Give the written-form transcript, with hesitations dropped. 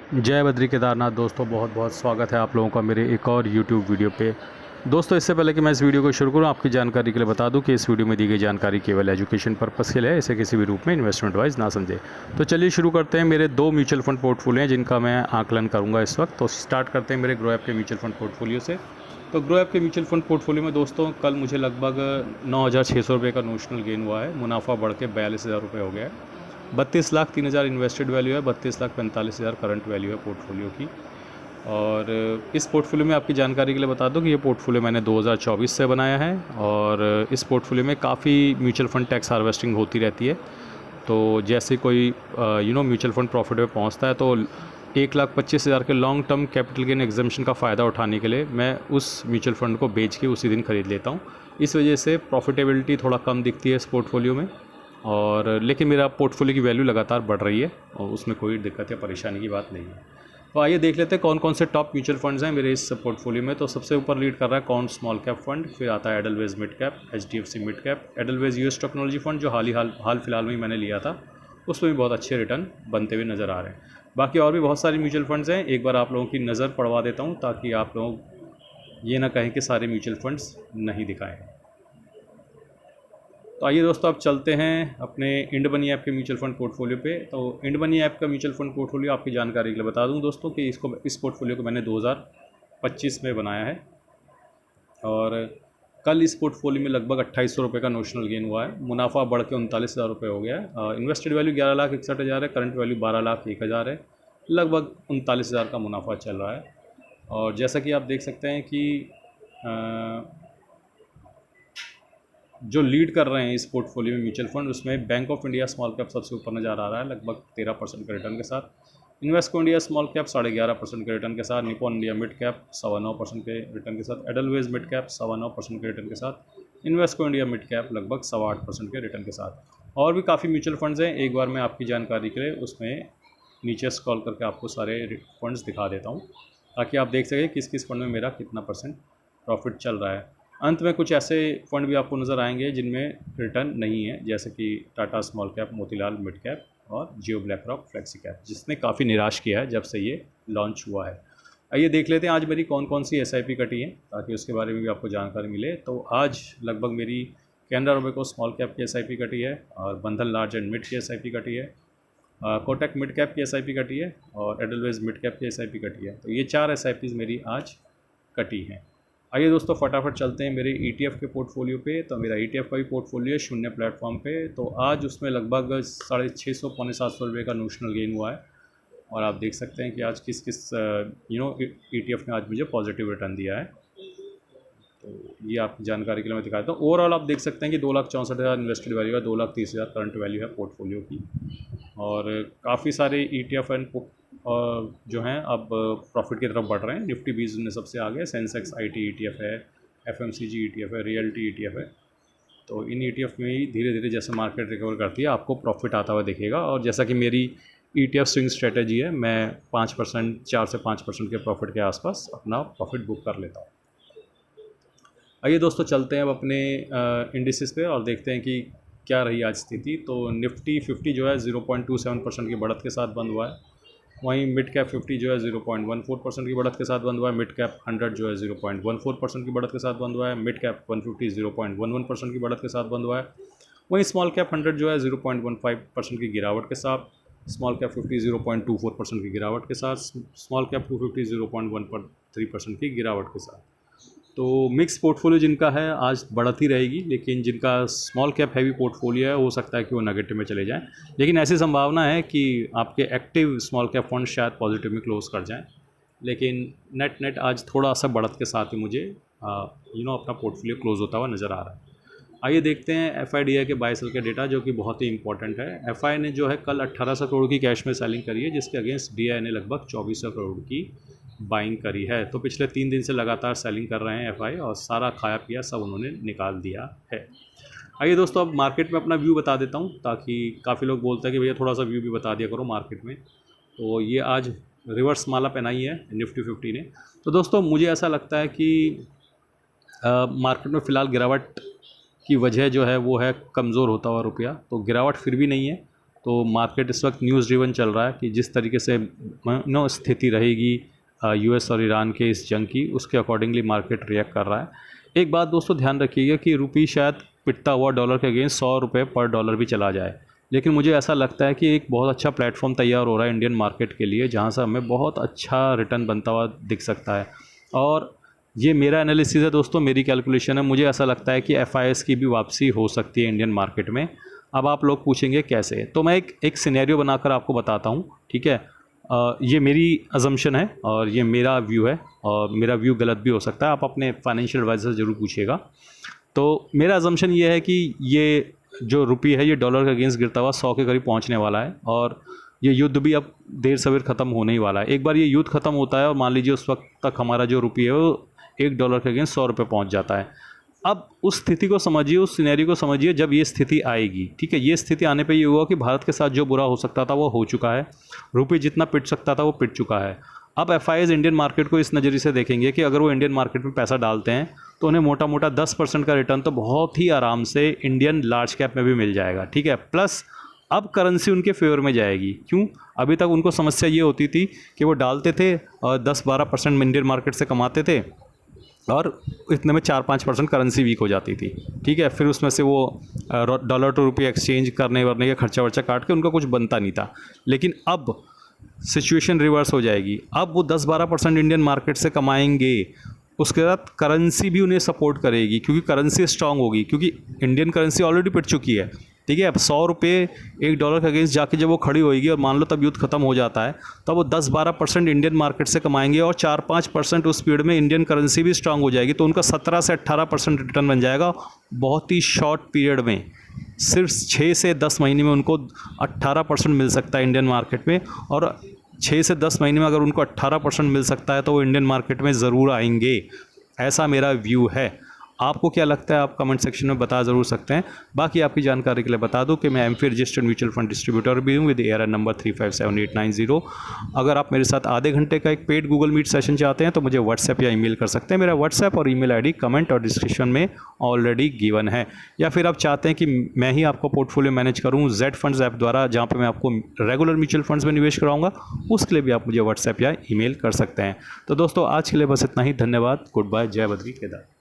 जय बद्री केदारनाथ। दोस्तों बहुत बहुत स्वागत है आप लोगों का मेरे एक और YouTube वीडियो पे। दोस्तों इससे पहले कि मैं इस वीडियो को शुरू करूं, आपकी जानकारी के लिए बता दूं कि इस वीडियो में दी गई जानकारी केवल एजुकेशन पर्पस के लिए है, इसे किसी भी रूप में इन्वेस्टमेंट वाइज ना समझे। तो चलिए शुरू करते हैं। मेरे 2 म्यूचुअल फंड पोर्टफोलियो हैं जिनका मैं आकलन करूँगा इस वक्त। तो स्टार्ट करते हैं मेरे ग्रो ऐप के म्यूचुअल फंड पोर्टफोलियो से। तो ग्रो ऐप के म्यूचुअल फंड पोर्टफोलियो में दोस्तों कल मुझे लगभग 9,600 रुपये का नोशनल गेन हुआ है। मुनाफा बढ़ के 42,000 रुपये हो गया है। 32,03,000 इन्वेस्टेड वैल्यू है, 32,45,000 करंट वैल्यू है पोर्टफोलियो की। और इस पोर्टफोलियो में आपकी जानकारी के लिए बता दूं कि ये पोर्टफोलियो मैंने 2024 से बनाया है और इस पोर्टफोलियो में काफ़ी म्यूचुअल फंड टैक्स हार्वेस्टिंग होती रहती है। तो जैसे कोई म्यूचुअल फंड प्रॉफिट में पहुंचता है तो 1,25,000 के long term capital gain exemption का फ़ायदा उठाने के लिए मैं उस म्यूचुअल फंड को बेच के उसी दिन ख़रीद लेता हूँ। इस वजह से प्रॉफिटेबिलिटी थोड़ा कम दिखती है इस पोर्टफोलियो में, और लेकिन मेरा पोर्टफोलियो की वैल्यू लगातार बढ़ रही है और उसमें कोई दिक्कत या परेशानी की बात नहीं है। तो आइए देख लेते हैं कौन कौन से टॉप म्यूचुअल फंड्स हैं मेरे इस पोर्टफोलियो में। तो सबसे ऊपर लीड कर रहा है कौन स्मॉल कैप फंड, फिर आता है Edelweiss mid cap, HDFC mid cap, Edelweiss US technology fund जो हाल फिलहाल में ही मैंने लिया था, उसमें भी बहुत अच्छे रिटर्न बनते हुए नज़र आ रहे हैं। बाकी और भी बहुत सारी म्यूचुअल फंड्स हैं, एक बार आप लोगों की नज़र पड़वा देता हूँ ताकि आप लोग ये ना कहें कि सारे म्यूचुअल फंड्स नहीं दिखाएँ। तो आइए दोस्तों अब चलते हैं अपने इंड मनी ऐप के म्यूचुअल फंड पोर्टफोलियो पे। तो इंड मनी ऐप का म्यूचुअल फंड पोर्टफोलियो आपकी जानकारी के लिए बता दूं दोस्तों कि इस पोर्टफोलियो को मैंने 2025 में बनाया है और कल इस पोर्टफोलियो में लगभग 2,800 रुपये का नोशनल गेन हुआ है। मुनाफा बढ़ के 39,000 रुपये हो गया है। इन्वेस्टेड वैल्यू 11,61,000 है, करंट वैल्यू 12,01,000 है, लगभग 39,000 का मुनाफा चल रहा है। और जैसा कि आप देख सकते हैं कि जो लीड कर रहे हैं इस पोर्टफोलियो में म्यूचुअल फंड, उसमें bank of India small cap सबसे ऊपर नज़र आ रहा है लगभग 13% के रिटर्न के साथ। इन्वेस्को इंडिया स्मॉल कैप 11.5% के रिटर्न के साथ। निपॉन इंडिया मिड कैप 9.25% के रिटर्न के साथ। एडलवेज मिड कैप 9.25% के रिटर्न के साथ। इन्वेस्को इंडिया मिड कैप लगभग 8.25% के रिटर्न के साथ। और भी काफ़ी म्यूचुअल फंड्स हैं, एक बार मैं आपकी जानकारी के लिए उसमें नीचे स्क्रॉल करके आपको सारे फंड्स दिखा देता हूँ ताकि आप देख सकें किस किस फंड में मेरा कितना % प्रॉफिट चल रहा है। अंत में कुछ ऐसे फंड भी आपको नज़र आएंगे जिनमें रिटर्न नहीं है, जैसे कि Tata small cap, Motilal mid cap और जियो ब्लैक रॉक फ्लेक्सी कैप, जिसने काफ़ी निराश किया है जब से ये लॉन्च हुआ है। आइए देख लेते हैं आज मेरी कौन कौन सी SIP कटी है ताकि उसके बारे में भी आपको जानकारी मिले। तो आज लगभग मेरी कैनरा रोबेको स्मॉल कैप की SIP कटी है और बंधन लार्ज एंड मिड की SIP कटी है, कोटक मिड कैप की SIP कटी है और एडलवेज मिड कैप की SIP कटी है। तो ये 4 SIPs मेरी आज कटी हैं। आइए दोस्तों फटाफट चलते हैं मेरे ETF के पोर्टफोलियो पे। तो मेरा ETF का भी पोर्टफोलियो है शून्य प्लेटफॉर्म पे। तो आज उसमें लगभग 650 पौने 700 रुपये का नोशनल गेन हुआ है और आप देख सकते हैं कि आज किस किस ETF ने आज मुझे पॉजिटिव रिटर्न दिया है। तो ये आपकी जानकारी के लिए मैं दिखा देता हूँ। ओवरऑल आप देख सकते हैं कि 2,64,000 इन्वेस्टेड वैल्यू है, 2,30,000 करंट वैल्यू है पोर्टफोलियो की। और काफ़ी सारे ETF एंड जो हैं अब प्रॉफिट की तरफ बढ़ रहे हैं। निफ्टी 20 में सबसे आगे, सेंसेक्स IT ETF है, FMCG ETF है, रियल्टी ETF है। तो इन ETF में ही धीरे धीरे जैसे मार्केट रिकवर करती है आपको प्रॉफिट आता हुआ दिखेगा। और जैसा कि मेरी ETF स्विंग स्ट्रेटजी है, मैं 5% 4 से 5% के प्रॉफिट के आसपास अपना प्रॉफिट बुक कर लेता हूँ। आइए दोस्तों चलते हैं अब अपने इंडिसेस पे और देखते हैं कि क्या रही आज स्थिति। तो निफ्टी 50 जो है 0.27% की बढ़त के साथ बंद हुआ है। वहीं मिड कैप 50 जो है 0.14% की बढ़त के साथ बंद हुआ है। मिड कैप 100 जो है 0.14% की बढ़त के साथ बंद हुआ है। मिड कैप 150 0.11% की बढ़त के साथ बंद हुआ है। वहीं स्मॉल कैप 100 जो है 0.15% की गिरावट के साथ, स्मॉल कैप 50 0.24% की गिरावट के साथ, स्मॉल कैप 250 0.13% की गिरावट के साथ। तो मिक्स पोर्टफोलियो जिनका है आज बढ़ती रहेगी, लेकिन जिनका स्मॉल कैप हैवी पोर्टफोलियो है हो सकता है कि वो नेगेटिव में चले जाएं। लेकिन ऐसी संभावना है कि आपके एक्टिव स्मॉल कैप फंड शायद पॉजिटिव में क्लोज कर जाएं। लेकिन नेट आज थोड़ा सा बढ़त के साथ ही मुझे अपना पोर्टफोलियो क्लोज होता हुआ नज़र आ रहा है। आइए देखते हैं FIDI के बाय सेल के डेटा, जो कि बहुत ही इंपॉर्टेंट है। FI ने जो है कल 1,800 करोड़ की कैश में सेलिंग करी है, जिसके अगेंस्ट DI ने लगभग 2,400 करोड़ की बाइंग करी है। तो पिछले 3 दिन से लगातार सेलिंग कर रहे हैं FI और सारा खाया पिया सब उन्होंने निकाल दिया है। आइए दोस्तों अब मार्केट में अपना व्यू बता देता हूँ, ताकि काफ़ी लोग बोलते हैं कि भैया थोड़ा सा व्यू भी बता दिया करो मार्केट में। तो ये आज रिवर्स माला पहनाई है निफ्टी 50 ने। तो दोस्तों मुझे ऐसा लगता है कि मार्केट में फ़िलहाल गिरावट की वजह जो है वो है कमज़ोर होता हुआ रुपया। तो गिरावट फिर भी नहीं है, तो मार्केट इस वक्त न्यूज़ ड्रिवन चल रहा है कि जिस तरीके से स्थिति रहेगी यूएस और ईरान के इस जंग की, उसके अकॉर्डिंगली मार्केट रिएक्ट कर रहा है। एक बात दोस्तों ध्यान रखिएगा कि रुपये शायद पिटता हुआ डॉलर के अगेंस्ट 100 रुपये पर डॉलर भी चला जाए, लेकिन मुझे ऐसा लगता है कि एक बहुत अच्छा प्लेटफॉर्म तैयार हो रहा है इंडियन मार्केट के लिए, जहाँ से हमें बहुत अच्छा रिटर्न बनता हुआ दिख सकता है। और ये मेरा एनालिसिस है दोस्तों, मेरी कैलकुलेशन है। मुझे ऐसा लगता है कि FIS की भी वापसी हो सकती है इंडियन मार्केट में। अब आप लोग पूछेंगे कैसे, तो मैं एक सिनेरियो बनाकर आपको बताता हूँ, ठीक है। ये मेरी अजम्पशन है और ये मेरा व्यू है, और मेरा व्यू गलत भी हो सकता है। आप अपने फाइनेंशियल एडवाइज़र से ज़रूर पूछिएगा। तो मेरा अजम्पशन ये है कि ये जो रुपये है ये डॉलर के अगेंस्ट गिरता हुआ 100 के करीब पहुंचने वाला है, और ये युद्ध भी अब देर सवेर ख़त्म होने ही वाला है। एक बार ये युद्ध ख़त्म होता है और मान लीजिए उस वक्त तक हमारा जो रुपये है वो 1 डॉलर के अगेंस्ट 100 रुपये पहुँच जाता है। अब उस स्थिति को समझिए, उस सिनेरियो को समझिए जब ये स्थिति आएगी, ठीक है। ये स्थिति आने पे ये हुआ कि भारत के साथ जो बुरा हो सकता था वो हो चुका है, रुपये जितना पिट सकता था वो पिट चुका है। अब FIs इंडियन मार्केट को इस नज़रिए से देखेंगे कि अगर वो इंडियन मार्केट में पैसा डालते हैं तो उन्हें मोटा मोटा 10% का रिटर्न तो बहुत ही आराम से इंडियन लार्ज कैप में भी मिल जाएगा, ठीक है। प्लस अब करेंसी उनके फेवर में जाएगी। क्यों? अभी तक उनको समस्या ये होती थी कि वो डालते थे और 10-12% इंडियन मार्केट से कमाते थे, और इतने में 4-5% करेंसी वीक हो जाती थी, ठीक है। फिर उसमें से वो डॉलर टू रुपये एक्सचेंज करने वरने का खर्चा वर्चा काट के उनका कुछ बनता नहीं था। लेकिन अब सिचुएशन रिवर्स हो जाएगी। अब वो 10-12% इंडियन मार्केट से कमाएंगे, उसके साथ करेंसी भी उन्हें सपोर्ट करेगी, क्योंकि करेंसी स्ट्रांग होगी, क्योंकि इंडियन करेंसी ऑलरेडी पिट चुकी है, ठीक है। अब 100 रुपये 1 डॉलर के अगेंस्ट जाके जब वो खड़ी होएगी और मान लो तब युद्ध खत्म हो जाता है, तब वो 10-12% इंडियन मार्केट से कमाएंगे और 4-5% उस पीरियड में इंडियन करेंसी भी स्ट्रांग हो जाएगी, तो उनका 17 से 18% रिटर्न बन जाएगा बहुत ही शॉर्ट पीरियड में। सिर्फ 6 से 10 महीने में उनको 18% मिल सकता है इंडियन मार्केट में, और 6 से 10 महीने में अगर उनको 18% मिल सकता है तो वो इंडियन मार्केट में ज़रूर आएंगे, ऐसा मेरा व्यू है। आपको क्या लगता है आप कमेंट सेक्शन में बता ज़रूर सकते हैं। बाकी आपकी जानकारी के लिए बता दूं कि मैं MFI registered mutual fund distributor भी हूं विद ARN नंबर 357890। अगर आप मेरे साथ आधे घंटे का एक पेड गूगल मीट सेशन चाहते हैं तो मुझे व्हाट्सएप या ईमेल कर सकते हैं। मेरा व्हाट्सएप और ईमेल ID कमेंट और डिस्क्रिप्शन में ऑलरेडी गिवन है। या फिर आप चाहते हैं कि मैं ही आपको पोर्टफोलियो मैनेज करूँ Z फंड्स ऐप द्वारा, जहाँ पर मैं आपको रेगुलर म्यूचुअल फंड्स में निवेश कराऊँगा, उसके लिए भी आप मुझे व्हाट्सएप या ईमेल कर सकते हैं। तो दोस्तों आज के लिए बस इतना ही। धन्यवाद, गुड बाय, जय बद्री केदार।